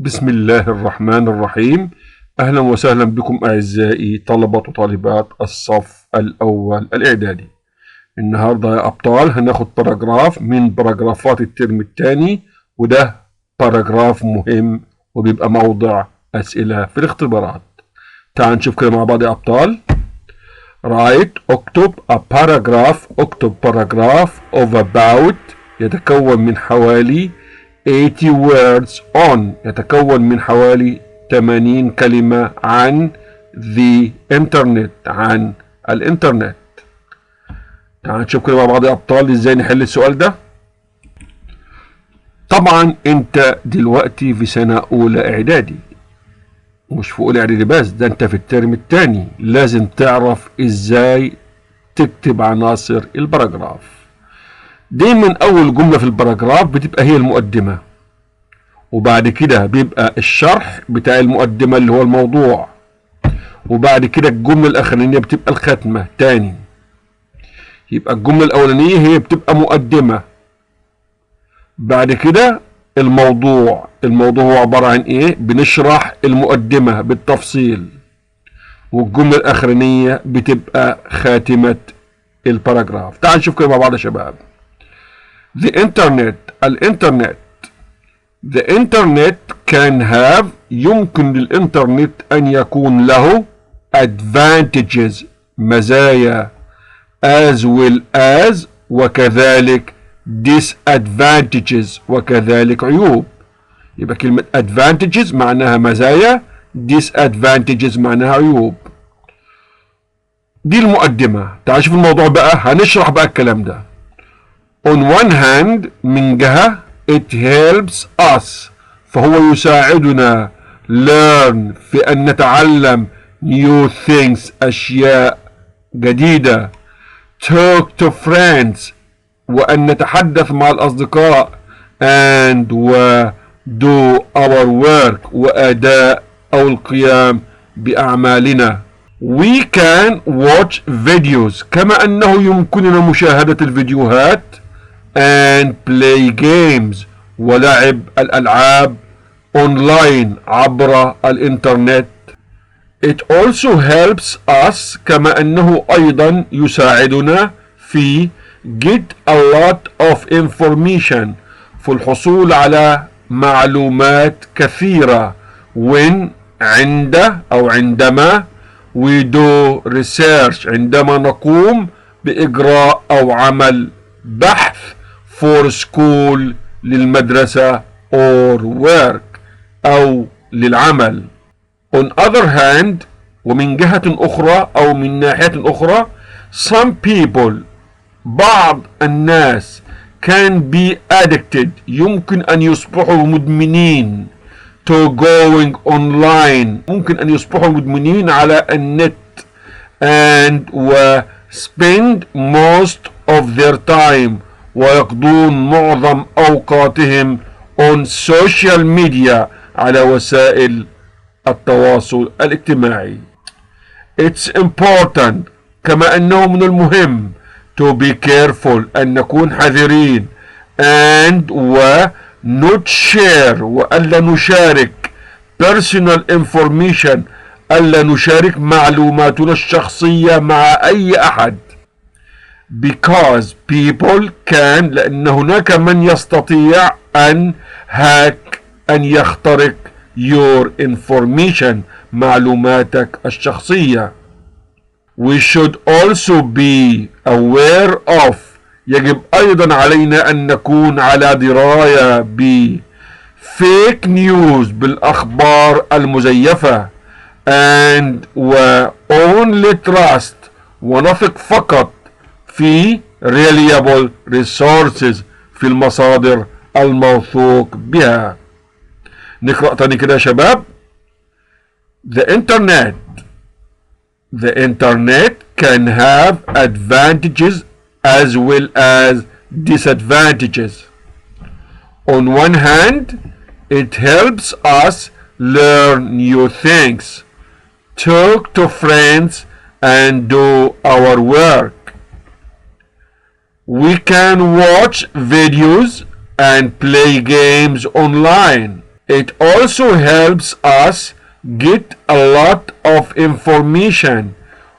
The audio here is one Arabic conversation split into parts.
بسم الله الرحمن الرحيم. أهلا وسهلا بكم أعزائي طلبة وطالبات الصف الأول الإعدادي. النهاردة يا أبطال هناخد باراجراف من باراجرافات الترم الثاني، وده باراجراف مهم وبيبقى موضع أسئلة في الاختبارات. تعال نشوف كده مع بعض يا أبطال. اكتب paragraph of about يتكون من حوالي 80 words on يتكون من حوالي 80 كلمة عن the internet عن الانترنت. تعال نشوف كده مع بعض يا أبطال ازاي نحل السؤال ده. طبعا انت دلوقتي في سنة أولى إعدادي، مش في أولى إعدادي بس، ده انت في الترم الثاني، لازم تعرف ازاي تكتب عناصر الباراجراف. دايما أول جملة في الباراجراف بتبقى هي المقدمة، وبعد كده بيبقى الشرح بتاع المقدمة اللي هو الموضوع، وبعد كده الجملة الأخرانية بتبقى الختمة تاني. يبقى الجملة الأولانية هي بتبقى مقدمة، بعد كده الموضوع هو عبارة عن إيه؟ بنشرح المقدمة بالتفصيل، والجملة الأخرانية بتبقى خاتمة الباراجراف. تعال نشوف كده مع بعض يا شباب. الإنترنت The internet can have يمكن للإنترنت أن يكون له advantages مزايا as well as وكذلك disadvantages وكذلك عيوب. يبقى كلمة advantages معناها مزايا، disadvantages معناها عيوب. دي المقدمة. تعال شوف الموضوع بقى، هنشرح بقى الكلام ده. On one hand من جهة it helps us فهو يساعدنا learn في أن نتعلم new things أشياء جديدة talk to friends وأن نتحدث مع الأصدقاء and do our work وأداء أو القيام بأعمالنا. we can watch videos كما أنه يمكننا مشاهدة الفيديوهات and play games ولعب الألعاب online عبر الإنترنت. It also helps us كما أنه أيضا يساعدنا في get a lot of information في الحصول على معلومات كثيرة when عندما we do research عندما نقوم بإجراء أو عمل بحث for school للمدرسة or work أو للعمل. On other hand ومن جهة أخرى أو من ناحية أخرى some people بعض الناس can be addicted يمكن أن يصبحوا مدمنين to going online ممكن أن يصبحوا مدمنين على النت and spend most of their time ويقضون معظم أوقاتهم on social media على وسائل التواصل الاجتماعي. It's important كما أنه من المهم to be careful أن نكون حذرين and not share وألا نشارك personal information ألا نشارك معلوماتنا الشخصية مع أي أحد because people can لأن هناك من يستطيع أن يخترق your information معلوماتك الشخصية. We should also be aware of يجب أيضا علينا أن نكون على دراية ب fake news بالأخبار المزيفة and only trust ونثق فقط في reliable resources في المصادر الموثوق بها. نقرأ تاني كده يا شباب. The internet can have advantages as well as disadvantages. On one hand, it helps us learn new things, talk to friends and do our work. We can watch videos and play games online It also helps us get a lot of information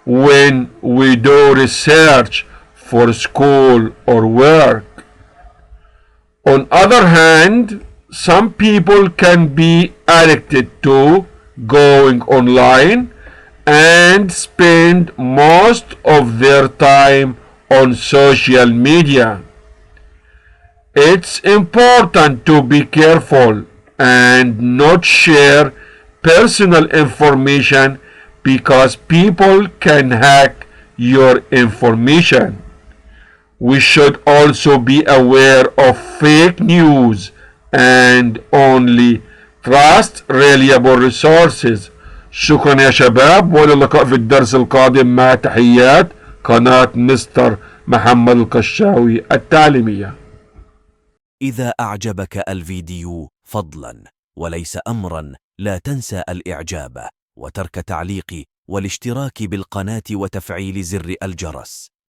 when we do research for school or work. On other hand, some people can be addicted to going online and spend most of their time on social media. It's important to be careful and not share personal information because people can hack your information. We should also be aware of fake news and only trust reliable resources. شكرا يا شباب، والى اللقاء في الدرس القادم مع تحيات قناة مستر محمد القشاوي التعليمية. إذا أعجبك الفيديو فضلا وليس أمرا لا تنسى الإعجاب وترك تعليق والاشتراك بالقناة وتفعيل زر الجرس.